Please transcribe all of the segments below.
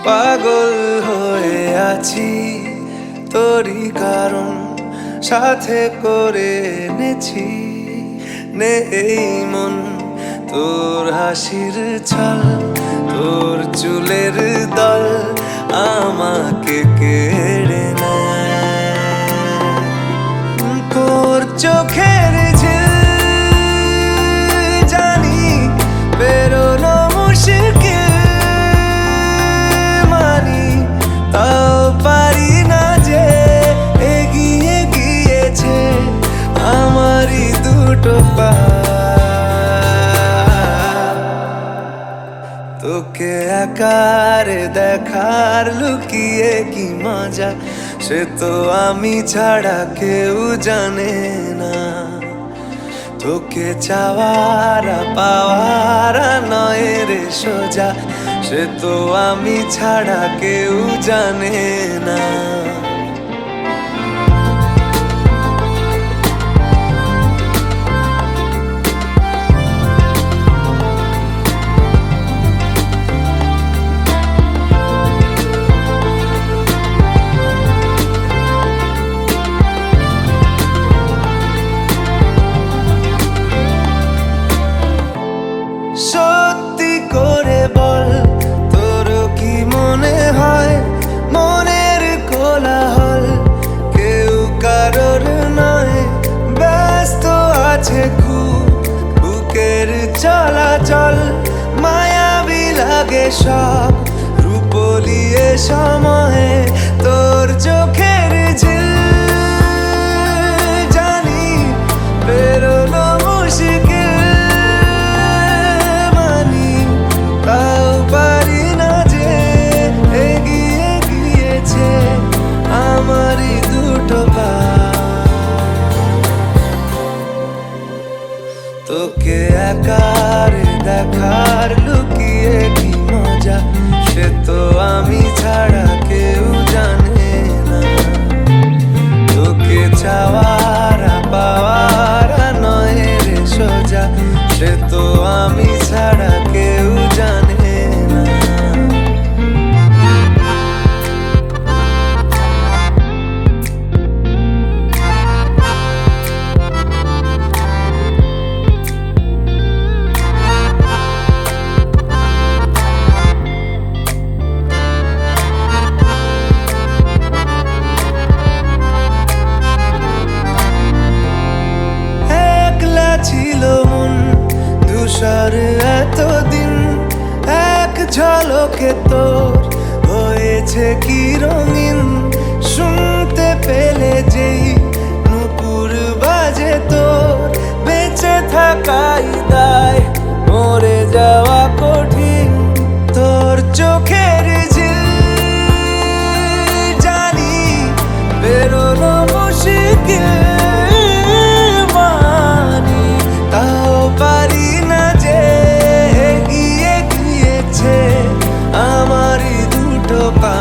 পাগল হয়ে আছি তোরই কারণ সাথে করে এনেছি নেই মন তোর হাসির ছল তোর চুলের দল আমাকে কেড়ে নেয় তোর চোখের ঝিল জানি বেরোনো মুশকিল মানি তাও পারি না যে এগিয়ে গিয়েছে আমারই দুটো পা তোকে একার দেখার লুকিয়ে কি মজা সে তো আমি ছাড়া কেউ জানে না তোকে চাওয়ার পাওয়ার নয় রে সোজা সে তো আমি ছাড়া কেউ জানে না সত্যি করে বল তোর কি মনে হয় মনের কোলাহল কেউ কারোর নয় ব্যস্ত আছে খুব বুকের চলাচল মায়াবী লাগে সব রূপলিয়ে সময়ে তোর চোখের ঝিল জানি বেরোনো মুশকিল আমারই দুটো পা তোকে একার দেখার লুকিয়ে কি মজা সে তো আমি ছাড়া কেউ জানে না তোকে চাওয়ার পাওয়ার নয় রে সোজা সে তো আমি ছাড়া কেউ জানে না ছিল মন ধূসর এতদিন এক ঝলকে তোর হয়েছে কি রঙিন শুনতে পেলে যেই নুপুর বাজে তোর বেঁচে থাকাই দায় মরে যাওয়া কঠিন তোর চোখের ঝিল জানি বেরোনো মুশকিল পারি না যে এগিয়ে গিয়েছে আমারই দুটো পা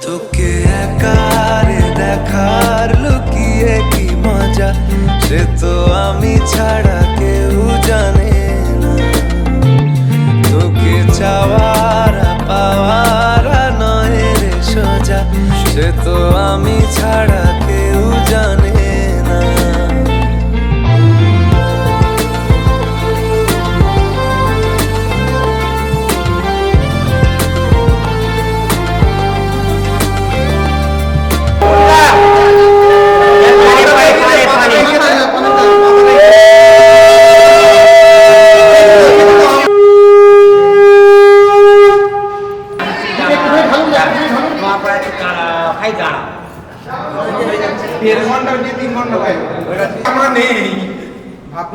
তোকে একার দেখার লুকিয়ে কি মজা সে তো আমি ছাড়া কেউ জানে না তোকে চাওয়ার পাওয়ার নয় রে সোজা সে তো আমি ছাড়া কেউ জানে না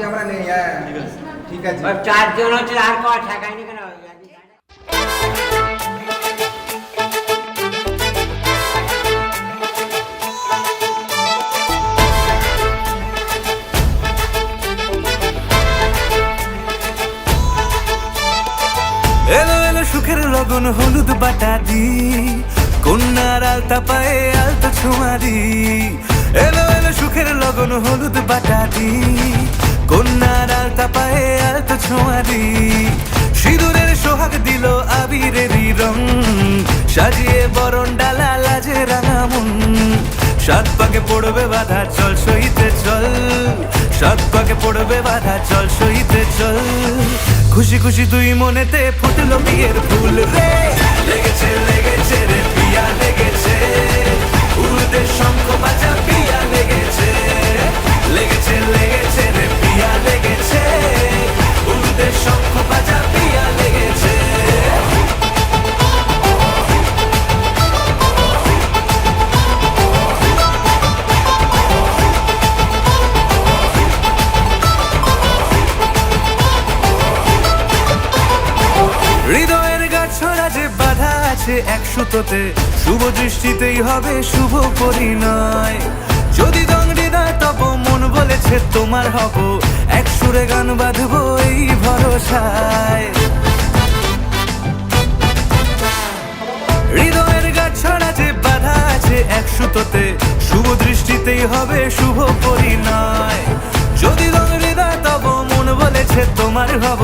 আমরা নেই ঠিক আছে চারজন হচ্ছে আর কয় ঠেকায়নি কেন এলো এলো সুখের লগন হলুদ বাটা দি কন্যা কন্যার আলতা পায়ে আলতো ছোঁয়ারি, এলো এলো সুখের লগন হলুদ বাটাটি। কন্যার আলতা পায়ে আলতো ছোঁয়ারি, সিঁদুরের সোহাগ দিল আবিরেরই রং, সাজিয়ে বরণ ডালা লাজে রাঙা মন। সাত পাকে পড়বে বাধা চল সইতে চল, সাত পাকে পড়বে বাধা চল সইতে চল। খুশি খুশি দুই মনেতে ফুটলো বিয়ের ফুল রে, লেগেছে লেগেছে রে পিয়া লেগেছে, উড়তে শঙ্খ বাজা পিয়া লেগেছে, লেগেছে লেগেছে রে পিয়া লেগেছে, উড়তে শঙ্খ বাজা পিয়া লেগেছে। হৃদয়ের গাছড়া যে বাধা আছে এক সুতোতে, শুভ দৃষ্টিতেই হবে শুভ পরিণয়। যদি দংড়ি দেয় তব মন বলেছে তোমার হব, এক সুরে গান বাঁধবো এই ভরসায়। হৃদয়ের গাছড়া যে বাধা আছে এক সুতোতে, শুভ দৃষ্টিতেই হবে শুভ পরিণয়। যদি দংড়ি দেয় তব মন বলেছে তোমার হব,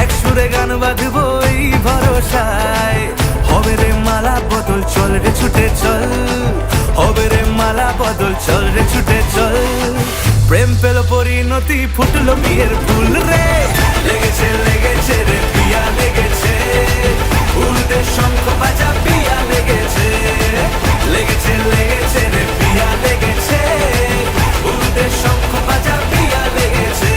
এক সুরে গান বাঁধবো এই ভরসায়। হবে রে মালা বদল চল রে ছুটে চল, হবে রে মালা বদল চল রে ছুটে চল। প্রেম পেল পরিণতি ফুটলো বিয়ের ফুল রে, লেগেছে লেগেছে রে পিয়া লেগেছে, উড়তে শঙ্খ বাজা পিয়া লেগেছে, লেগেছে লেগেছে রে পিয়া লেগেছে, উড়তে শঙ্খ বাজা পিয়া লেগেছে।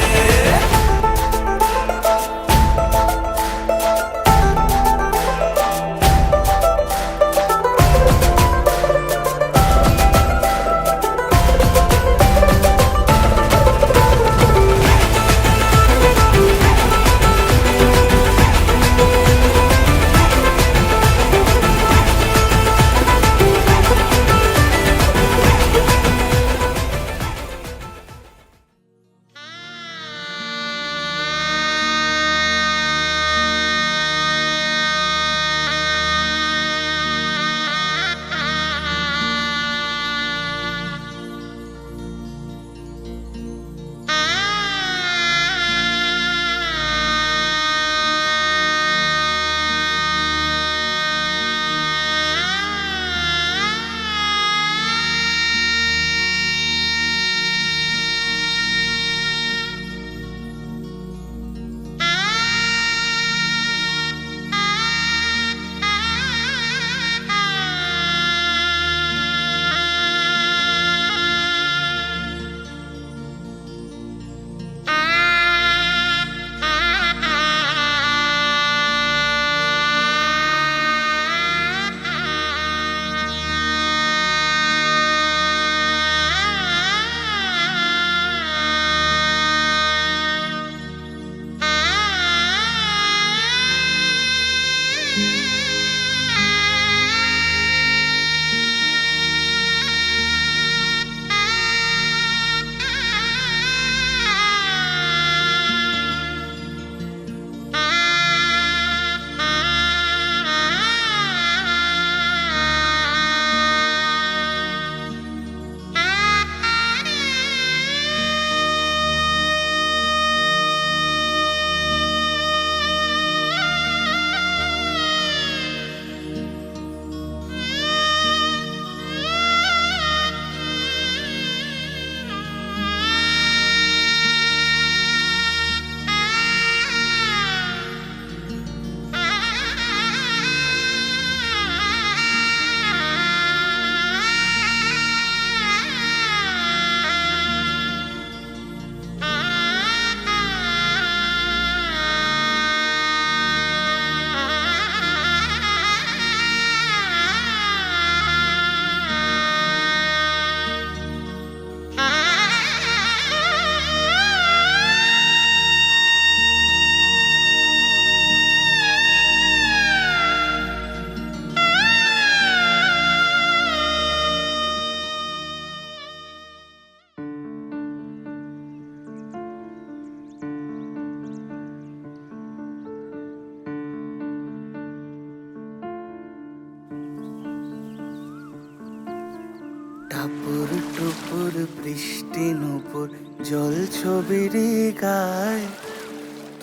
টাপুর টুপুর বৃষ্টি নুপুর জল ছবির গায়,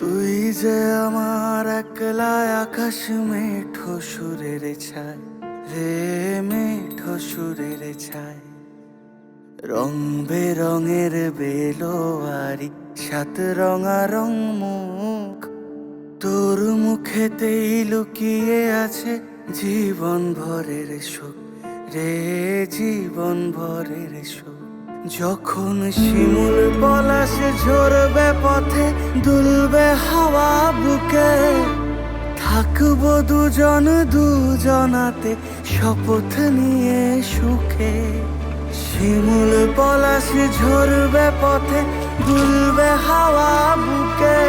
তুই যে আমার একলা আকাশ মেঠো সুরের ছায় রে, মেঠো সুরের ছায়। রং বেরঙের বেলোয়ারি সাত রঙারং মুখ, তোর মুখেতেই লুকিয়ে আছে জীবন ভরের সুখ রে, জীবন ভরের সুখ। যখন শিমুল পলাশে ঝরবে পথে, দুলবে হাওয়া বুকে, থাকবো দুজন দুজনাতে শপথ নিয়ে সুখে। শিমুল পলাশে ঝরবে পথে, দুলবে হাওয়া বুকে,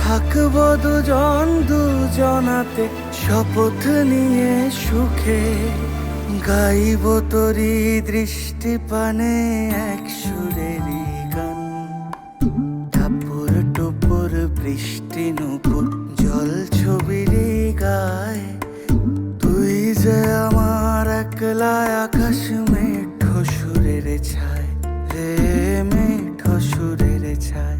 থাকবো দুজন দুজনাতে শপথ নিয়ে সুখে। গাইব তোরি দৃষ্টি পানে এক সুরেরই গান, টাপুর টুপুর বৃষ্টি নুপুর জল ছবির গায়, তুই যে আমার একলা আকাশ মেঠো সুরের ছায় রে, মেঠো সুরের ছায়।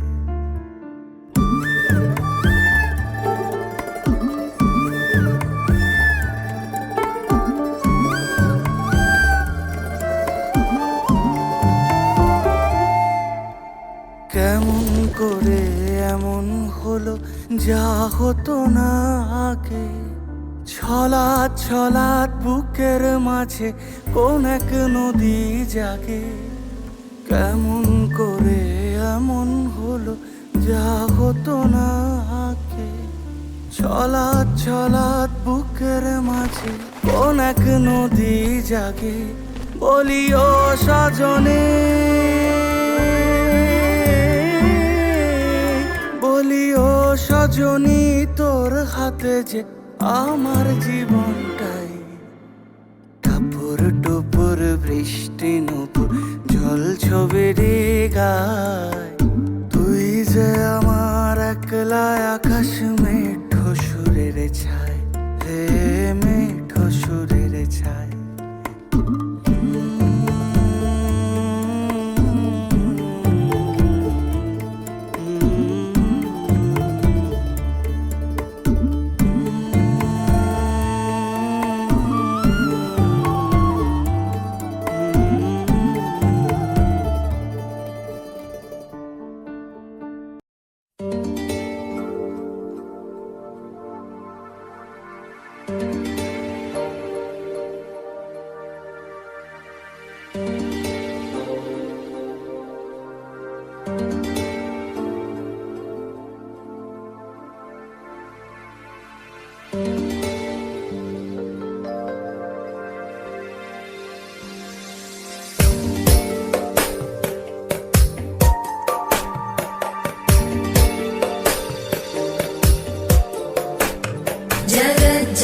কেমন করে এমন হলো যা হতো না আগে, ছলাৎ ছলাৎ বুকের মাঝে কোন এক নদী জাগে। কেমন করে এমন হলো যা হতো না আগে, ছলাৎ ছলাৎ বুকের মাঝে কোন এক নদী জাগে। বলি ও সজনে, বলি ও সজনী, তোর হাতে যে আমার জীবনটাই। টাপুর টুপুর বৃষ্টি নুপুর জল ছবির গায়, তুই যে আমার একলা আকাশ মেঠো সুরের ছায় রে, মেঠো সুরের ছায়।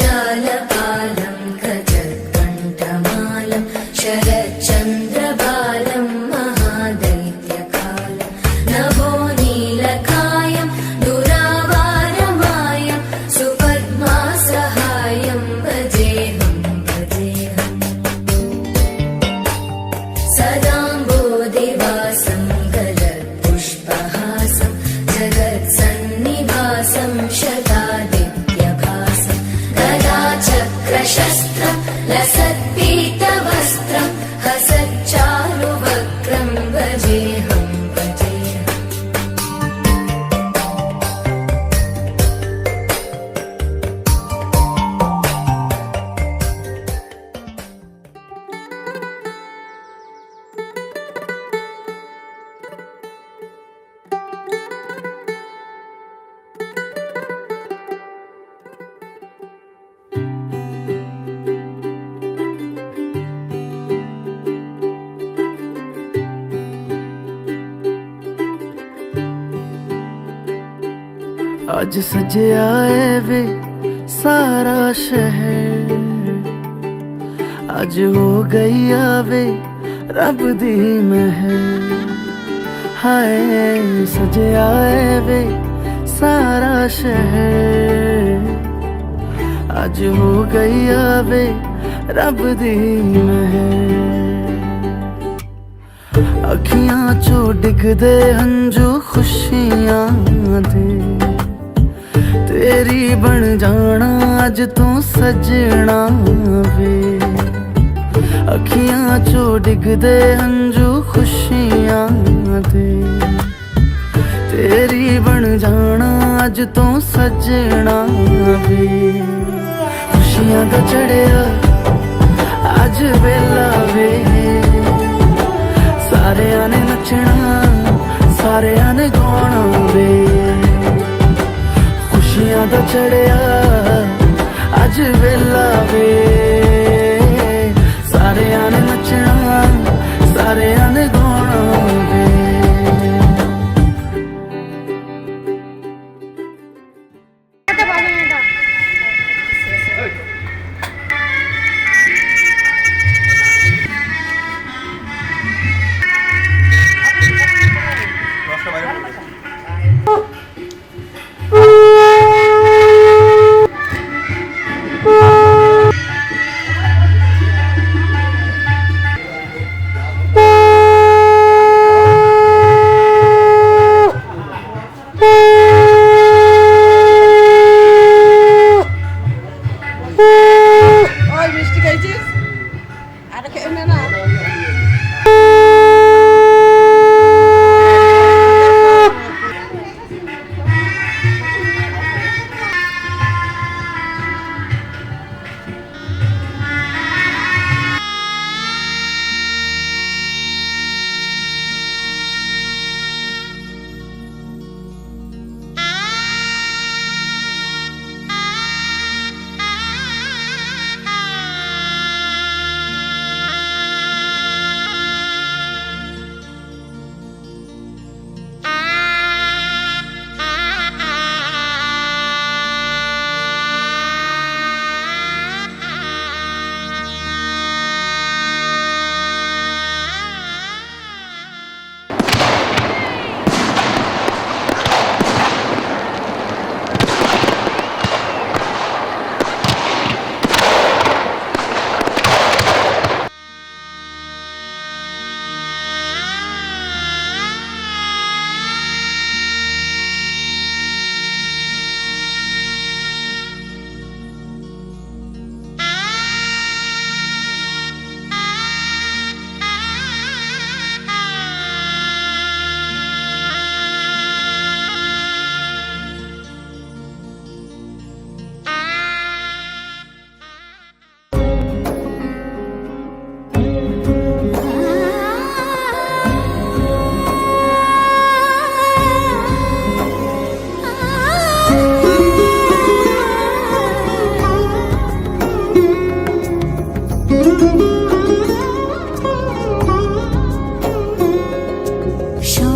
जगज्जालपालं गजत्कण्ठमालं शरच्चन्द्रबालं महादैत्यकालं नभो नीलकायं दुरावारमायं सुपद्मासहायं भजेऽहं भजेऽहम् सदाम्बोधिवासं गलत्पुष्पहासं जगत्सन्निवासं शतादित्यभासं गदाचक्रशस्त्रं लसत्पीतवस्त्रं हसच्चारुवक्त्रं भजेऽहं भजेऽहम् आज सजया है वे सारा शहर, आज हो गई आवे रब दी महर। हाय सजया है वे सारा शहर, आज हो गई आवे रब दी महर। ਅੱਖੀਆਂ ਚੋਂ ਡਿੱਗਦੇ ਹੰਝੂ ਖੁਸ਼ੀਆਂ ਦੇ ਤੇਰੀ ਬਣ ਜਾਣਾ ਅੱਜ ਤੋਂ ਸਜਣਾ ਵੇ ਅੱਖੀਆਂ ਚੋਂ ਡਿੱਗਦੇ ਹੰਝੂ ਖੁਸ਼ੀਆਂ ਦੇ ਤੇਰੀ ਬਣ ਜਾਣਾ ਅੱਜ ਤੋਂ ਸਜਣਾ ਵੇ ਖੁਸ਼ੀਆਂ ਦਾ ਚੜਿਆ ਅੱਜ ਵੇਲਾ ਵੇ ਸਾਰਿਆਂ ਨੇ ਨੱਚਣਾ ਸਾਰਿਆਂ ਨੇ ਗਾਉਣਾ ਵੇ ਖੁਸ਼ੀਆਂ ਦਾ ਚੜਿਆ ਅੱਜ ਵੇਲਾ ਵੇ ਸਾਰਿਆਂ ਨੇ ਨੱਚਣਾ ਸਾਰਿਆਂ ਨੇ ਗਾਉਣਾ ਵੇ ওই মিষ্টি খাইছিস আর খেয়ে না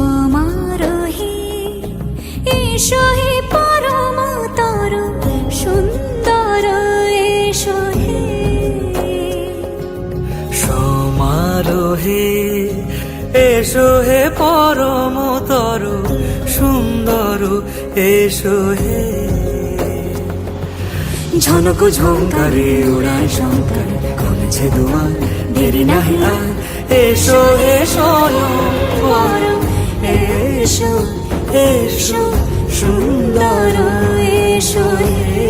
সমারোহে এসো হে পরম তর সুন্দর এসো হে সমারোহে এসো হে পরমতর সুন্দর এসো হে ঝনক ঝঙ্কারে ওড়ায় শঙ্কর খুলেছে দুয়ার দেরি নাহি আর এসো হে স্বয়ং পরম এসো এসো সুন্দর এসো হে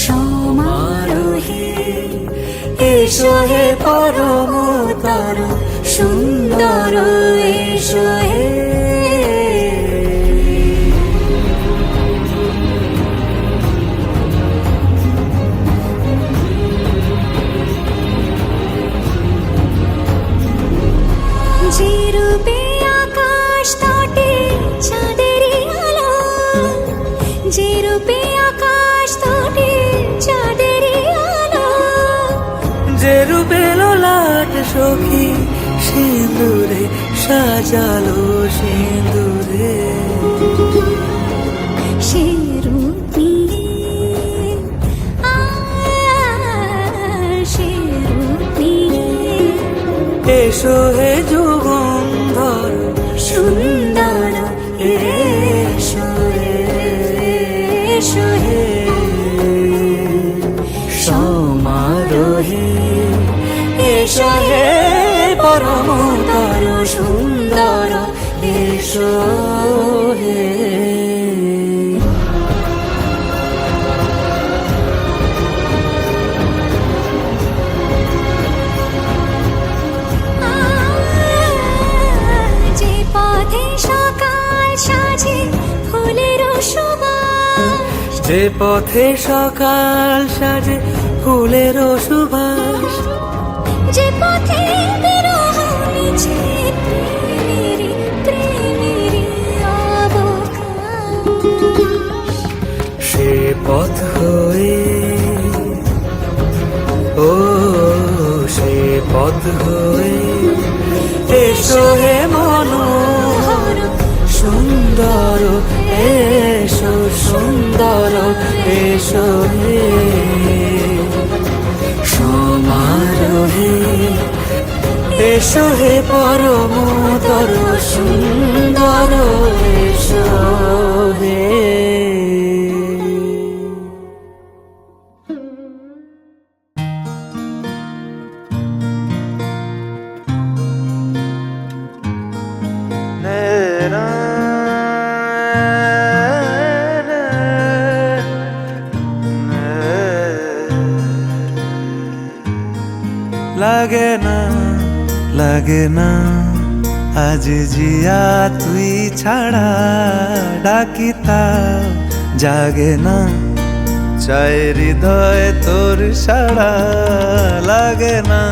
সমারোহে এসো হে পরমতর সুন্দর এসো হে যে রূপে আকাশ তটে চাঁদেরই আলো যে রূপে আকাশ তটে চাঁদেরই আলো যে রূপে লোলাট সখী সিঁদুরে সাজালো সিঁদুরে সে রূপ নিয়ে সে রূপ নিয়ে এসো হে যুগন্ধর সুন্দর এসো এসো হে সমারোহে এসো হে পরমতর সুন্দর এসো হে। যে পথে সকাল সাজে ফুলের সুবাস, যে পথে সকাল সাজে ফুলের সুবাস, যে পথে বিরহ মিছে প্রেমেরই প্রেমেরই অবকাশ, সে পথ হয়ে ও সে পথ হয়ে এসো হে মনোহর সুন্দর এসো সুন্দর এসো হে। সমারোহে এসো হে পরমতর সুন্দর এসো হে। লাগে না লাগে না আজ জিয়া তুই ছাড়া, ডাকিতা জাগে না চাই হৃদয় তোর সারা। লাগে না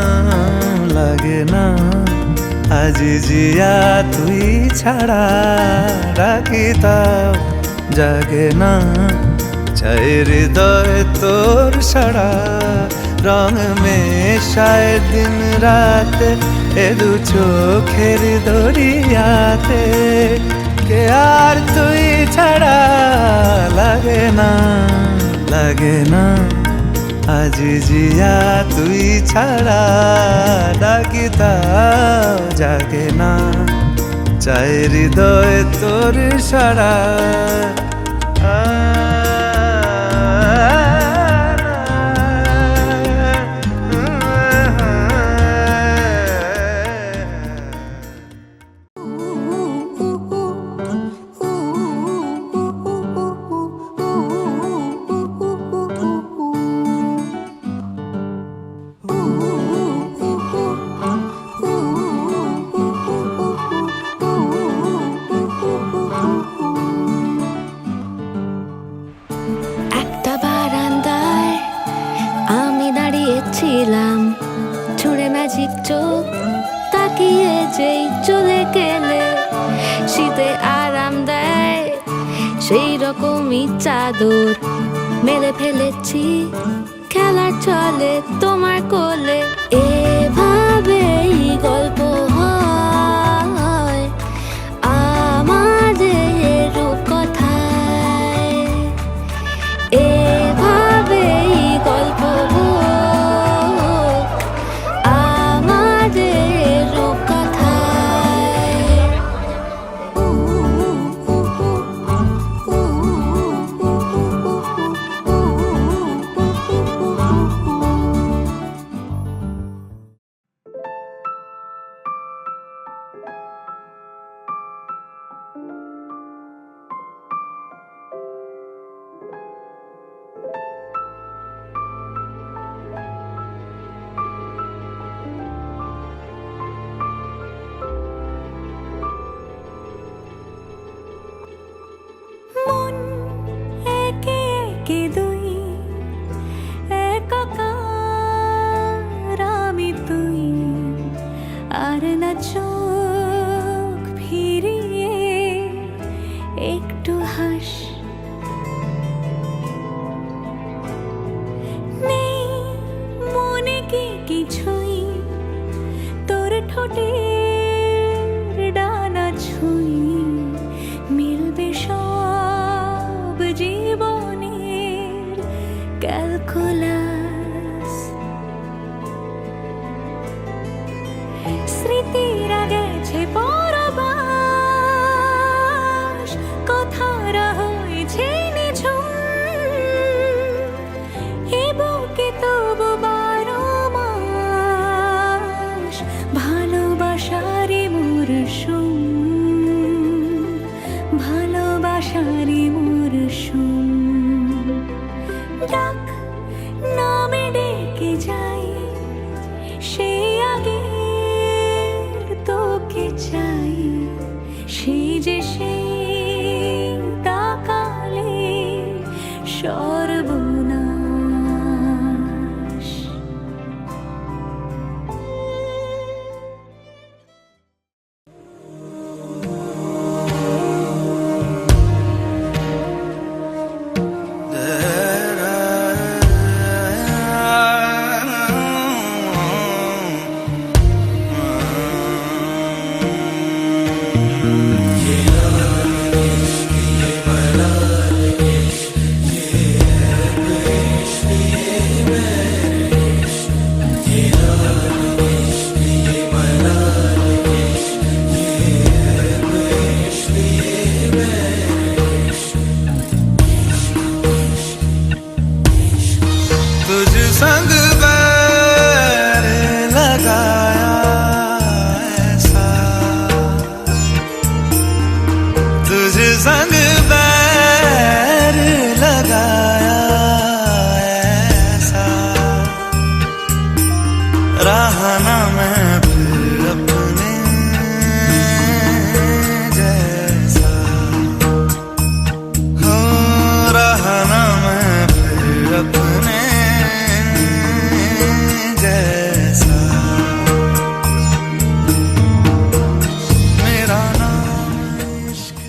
লাগে না আজ জিয়া তুই ছাড়া, ডাকিতা জাগে না চাই হৃদয় তোর সারা। রং মেশায় দিন রাত এ দু চোখের দরিয়াতে, কে আর তুই ছাড়া। লাগে না লাগে না আজ জিয়া তুই ছাড়া, ডাকিতা জাগে না চাই হৃদয় তোর সারা। একটা বারান্দায় আমি দাঁড়িয়েছিলাম, ছুঁড়ে ম্যাজিক চোখ তাকিয়ে যেই চলে গেলে, শীতে আরাম দেয় সেই রকমই চাদর মেলে ফেলেছি খেলার চলে তোমার কোলে। এভাবেই গল্প হয় আমাদের রূপকথায়, এভাবেই গল্প হোক আমাদের রূপকথায়। মন একে একে দুই, একাকার আমি তুই, আর না চোখ ফিরিয়ে একটু হাস। নেই মনে কি কিছুই, তোর ঠোঁটের ডানা ছুঁই, মিলবে সব জীবনের ক্যালকুলাস। স্মৃতিরা গেছে পরবাস, কথারা হয়েছে নিঝুম, এ বুকে তবু 12 মাস ভালোবাসা। কুসুম ভালোবাসারি মরশুম ডাক নামে ডেকে যাই সেই আগের তোকে চাই সেই যে সেই তাকালে সর্বনাশ तुझ संग बैर लगाया ऐसा तुझ संग बैर लगाया ऐसा रहा ना मैं फिर अपने जैसा हो रहा ना मैं फिर अपने जैसा मेरा नाम इश्क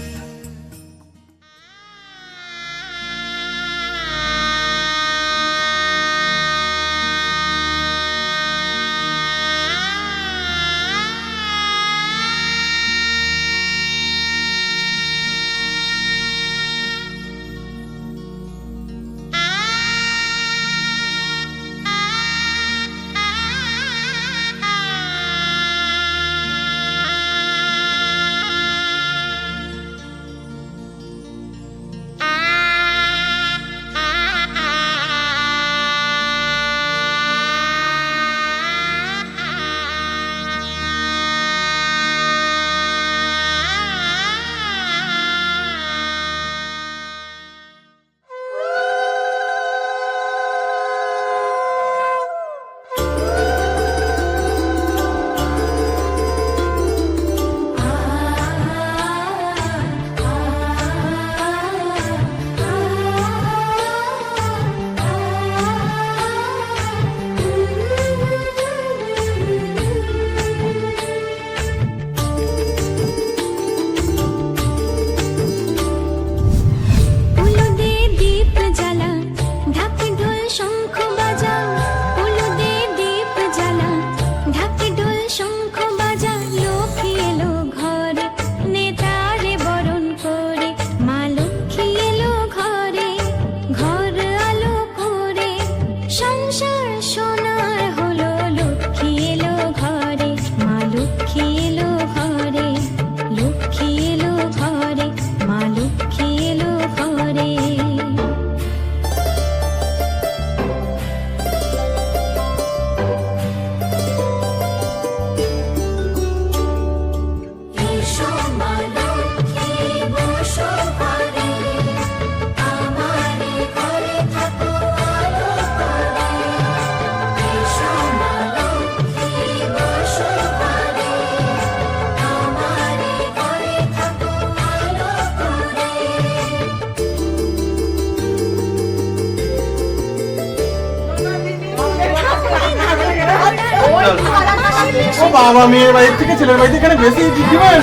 ও বাবা, মেয়ের বাড়ির থেকে ছেলের বাড়িতে এখানে বেশি দিবেন?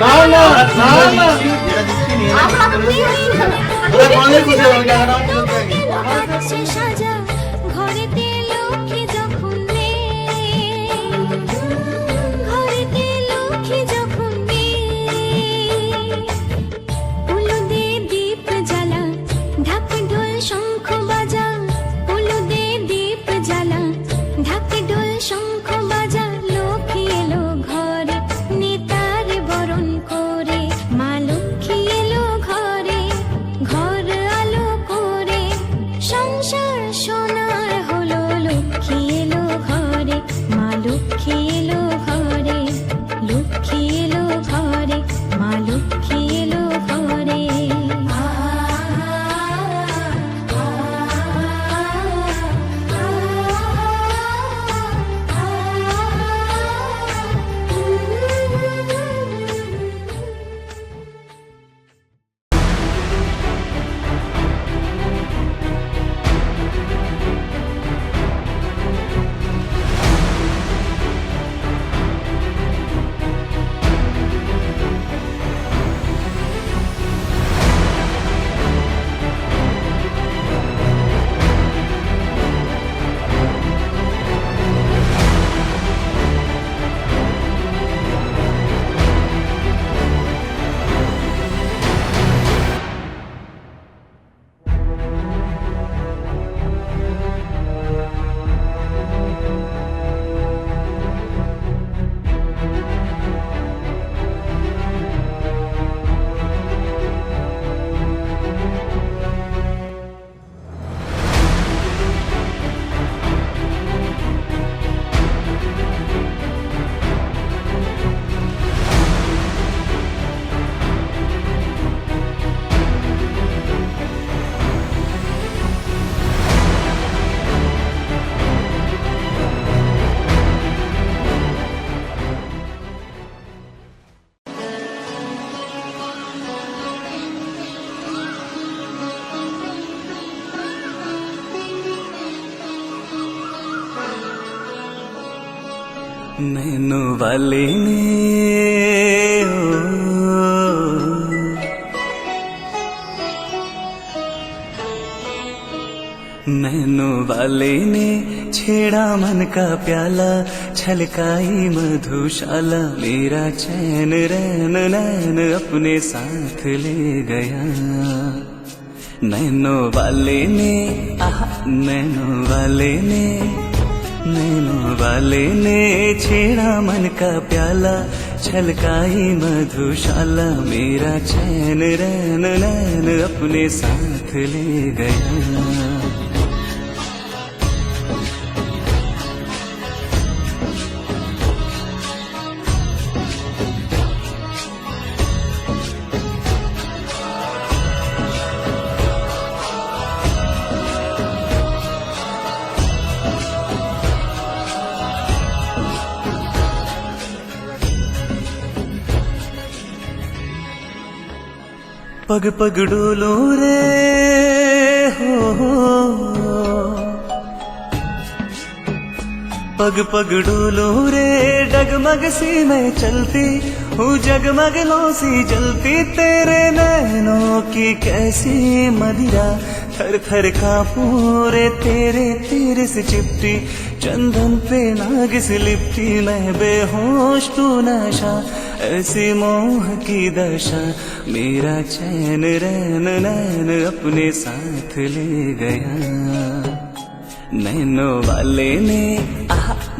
না না না না, সাজা ঘরেতে লক্ষ্মী যখন ঘরেতে লক্ষ্মী যখন উলুদে দীপ জ্বালা ঢাক ঢোল শঙ্খ বাজা উলুদে দীপ জ্বালা ঢাক ঢোল শঙ্খ বাজা লক্ষ্মী এলো ঘরে নেতার বরণ করে মা লক্ষ্মী এলো ঘরে ঘর আলো করে সংসার नैनो वाले ने नैनो वाले ने छेड़ा मन का प्याला, छलकाई मधुशाला, मेरा चैन रैन नैन अपने साथ ले गया। नैनो वाले ने नैनो वाले ने नैनो वाले ने छेड़ा मन का प्याला, छलकाई मधुशाला, मेरा चैन रैन नैन अपने साथ ले गया। पग पग डोलो रे हो, पग पग डोलो रे, डगमग सी मैं चलती हूँ, जगमग लो सी जलती, तेरे नैनों की कैसी मदिरा, थर थर कांपूं रे तेरे तीर से चिपटी, चंदन पे नागिस लिपटी, मैं बेहोश तू नशा, ऐसी मोह की दशा, मेरा चैन रैन नैन अपने साथ ले गया। नैनो वाले ने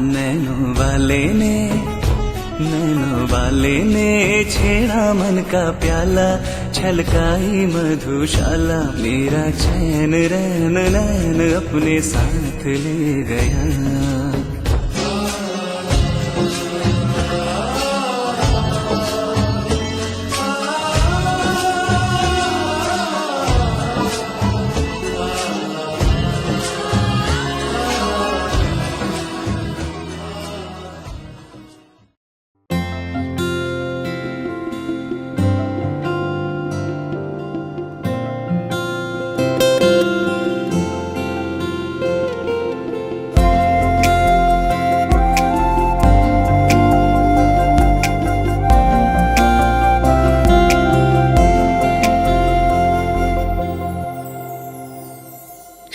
नैनो वाले ने नैनो वाले ने छेड़ा मन का प्याला, छलकाई मधुशाला, मेरा चैन रैन नैन अपने साथ ले गया।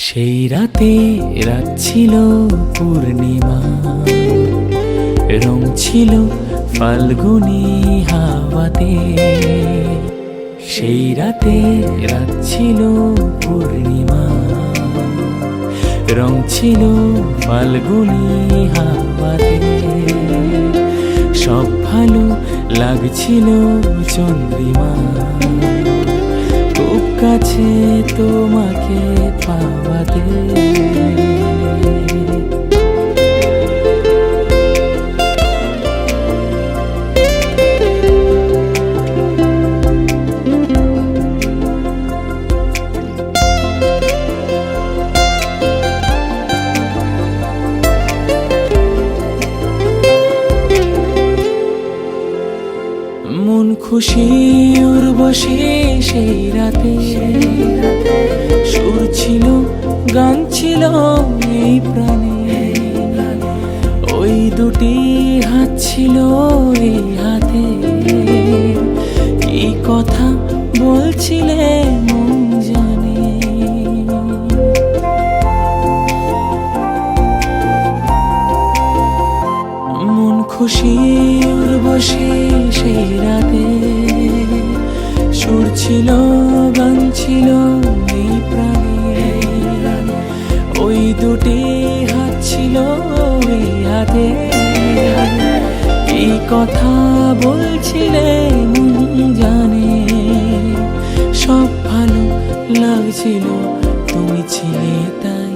সেই রাতে রাত ছিল পূর্ণিমা, রং ছিল ফাল্গুনি হাওয়াতে। সেই রাতে রাত ছিল পূর্ণিমা, রং ছিল ফাল্গুনি হাওয়াতে। সব ভালো লাগছিল চন্দ্রিমা, খুব কাছে তোমাকে পাওয়াতে। মন খুশি উর্বশী সেই রাতে, সুর ছিল গান ছিল এই প্রাণে। ওই দুটি হাত ছিল এই হাতে, কি কথা বলছিলে মন জানে। মন খুশি উর্বশী সেই রাতে, সুর ছিল গান ছিল এই প্রাণে। ওই দুটি হাত ছিল এই হাতে, কি কথা বলছিলে মন জানে। সব ভালো লাগছিল তুমি ছিলে তাই,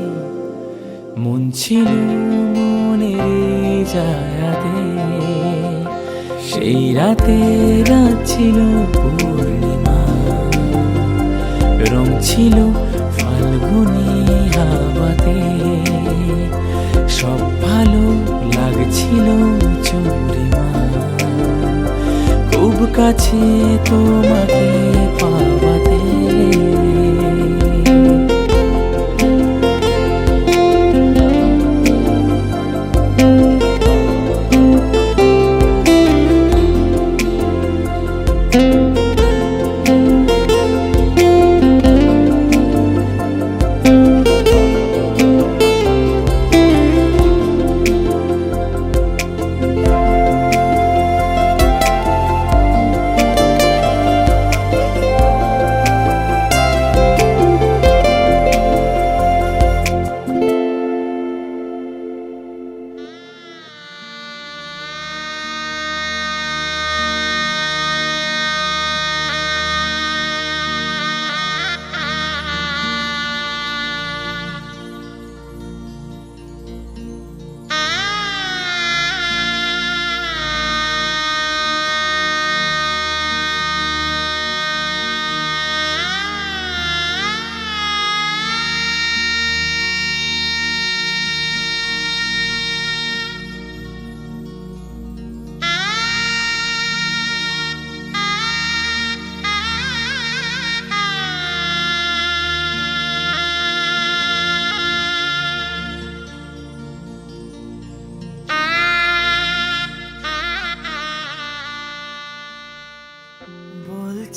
মন ছিল মনের জায়গাতে। সেই রাতে রাত ছিল পূর্ণিমা, রং ছিল ফাল্গুনি হাওয়াতে। সব ভালো লাগছিল চন্দ্রিমা, খুব কাছে তোমাকে পাওয়াতে।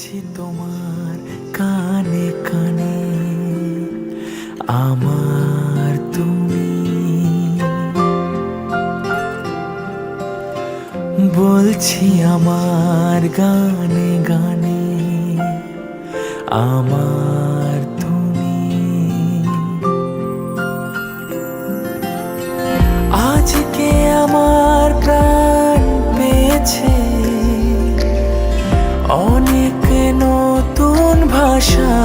বলছি তোমার কানে কানে আমার তুমি, বলছি আমার গানে গানে আমার তুমি। আজকে আমার প্রাণ পেয়েছে অনেক নতুন ভাষা,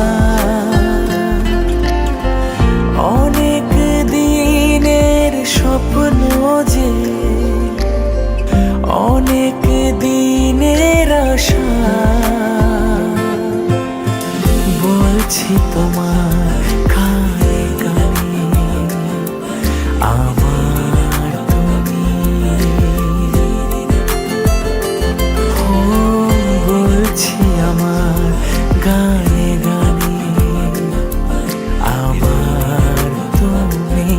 অনেক দিনের স্বপ্ন যে অনেক দিনের আশা, বলছি তোমার কানে কানে আমার তুমি, ও বলছি আমার গানে গানে আমার তুমি।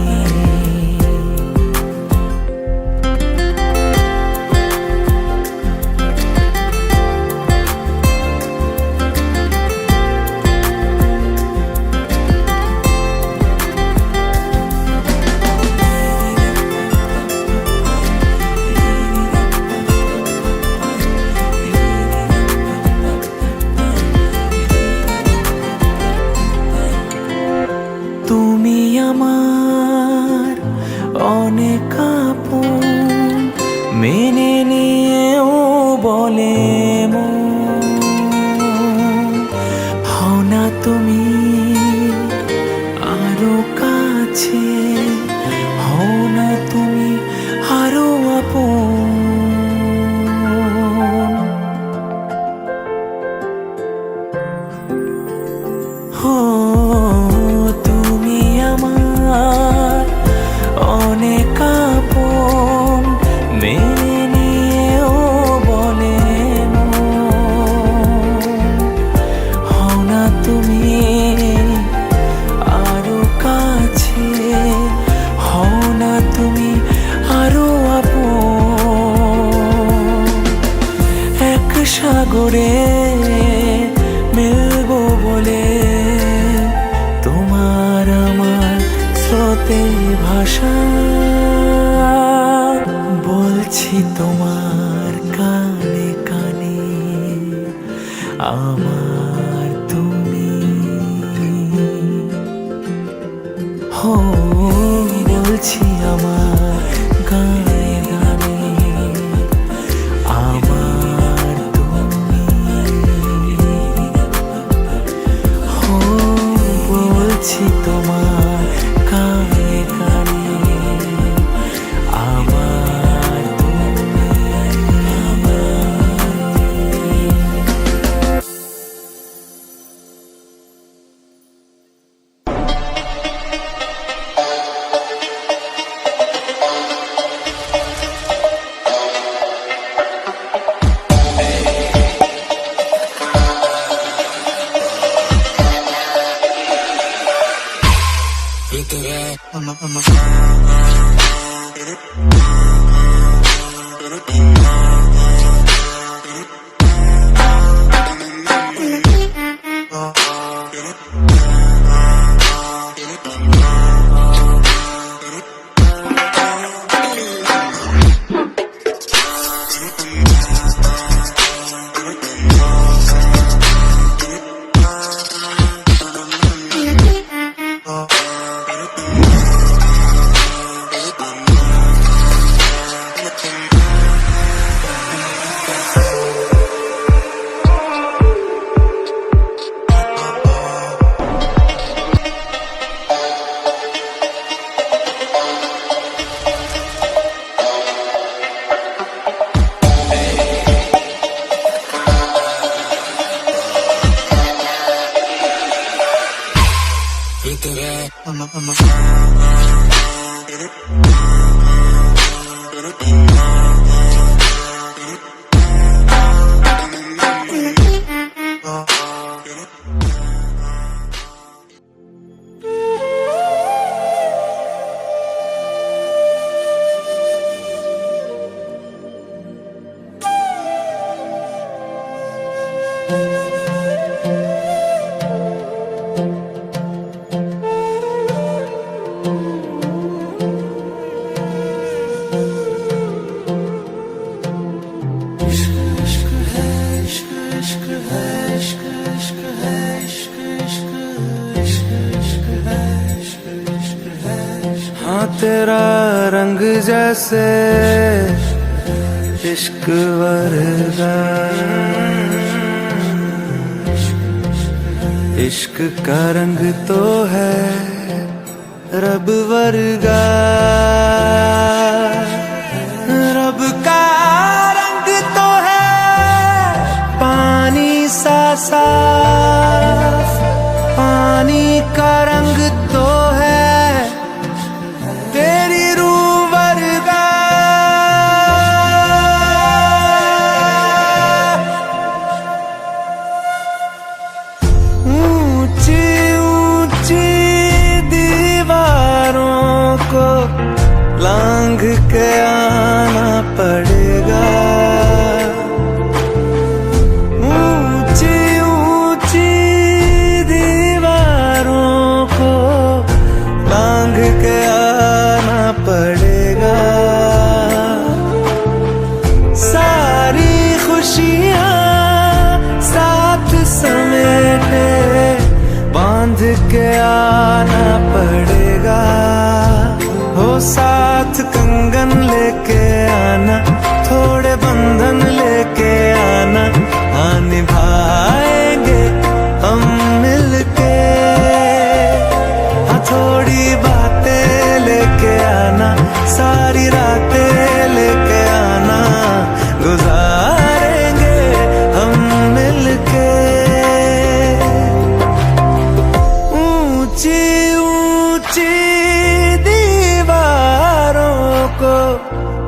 তুমি আমার অনেক আপন, মেনে নিয়েও বলে মন, হও না তুমি আরো কাছে, হও না তুমি আরো আপন। হো তুমি আমার অনেক আপন, মেনে নিয়েও বলে হও না তুমি আরো কাছে, হও না তুমি আরো আপন। এক সাগরে মিলবো বলে তোমার আমার স্রোতে ভাষা, বলছি তোমার কানে কানে আমার তুমি, হো বলছি আমার গানে গানে আমার তুমি, হো বলছি তোমার কানে কানে আমার তুমি, আমার তুমি। तेरा रंग जैसे इश्क वर्गा, इश्क का रंग तो है रब वर्गा, रब का रंग तो है पानी सा साफ, पानी का रंग तो है तेरी रूह वर्गा। ऊंची ऊंची दीवारों को लांघ के आना पड़ेगा, ऊंची ऊंची दीवारों को लांघ के आना पड़ेगा। सारी खुशियाँ साथ समेटे बांध के आना पड़ेगा, हो साथ कंगन लेके आना, थोड़े बंधन लेके आना, हाँ निभाएंगे हम मिलके, हाँ थोड़ी बातें लेके आना, सारी रातें लेके आना, गुजारेंगे हम मिलके। ऊंची ऊंची दीवारों को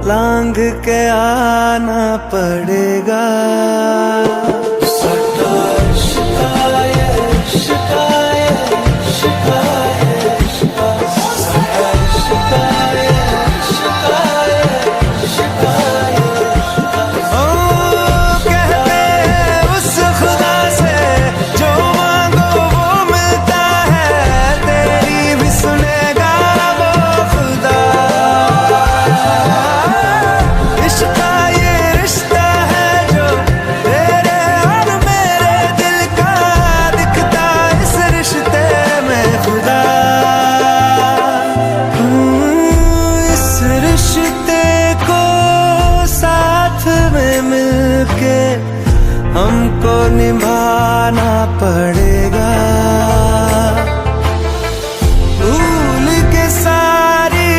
लांघ के आना पड़ेगा। हमको निभाना पड़ेगा, भूल के सारी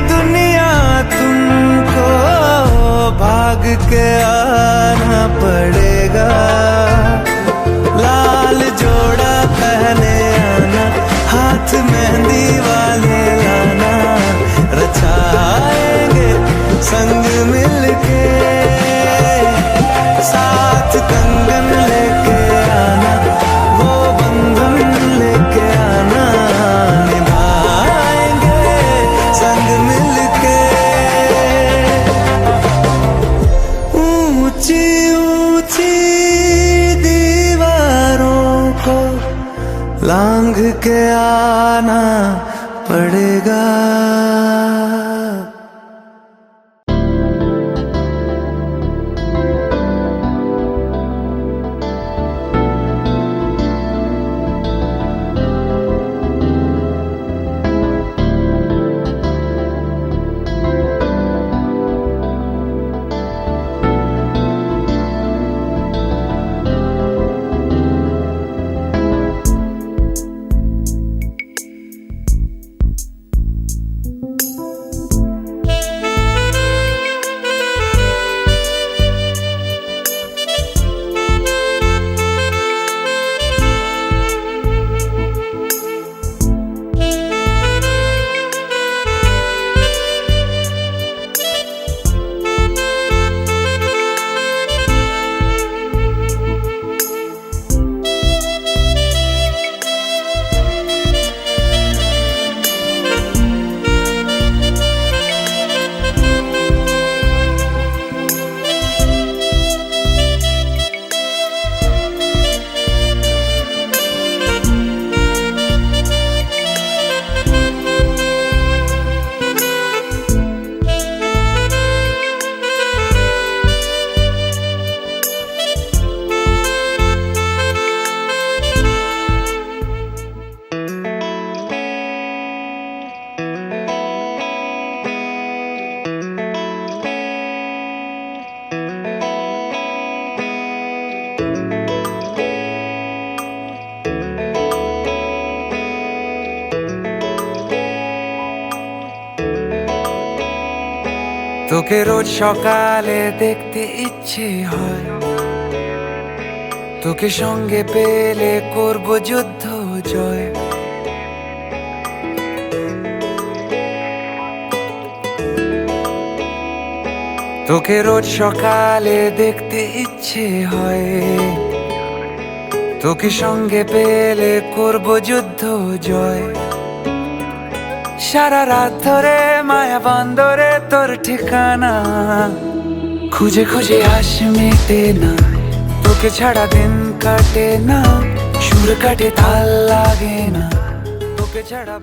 दुनिया तुमको भाग के आना पड़ेगा। लाल जोड़ा पहने आना, हाथ मेहंदी वाले लाना, रचाएंगे संग मिलके, साथ कंगन लेके आना, वो बंधन लेके आना, निभाएंगे संग मिलके। ऊंची ऊंची दीवारों को लांघ के आना पड़ेगा। তোকে রোজ সকালে দেখতে ইচ্ছে হয়, তোকে সঙ্গে পেলে করব যুদ্ধ জয়। তোকে রোজ সকালে দেখতে ইচ্ছে হয়, তোকে সঙ্গে পেলে করব যুদ্ধ জয়। সারা রাত ধরে মায়া বন্দরে তোর ঠিকানা খুঁজে খুঁজে আস মেটে না, তোকে ছাড়া দিন কাটে না, সুর কাটে তাল লাগে না, তোকে ছাড়া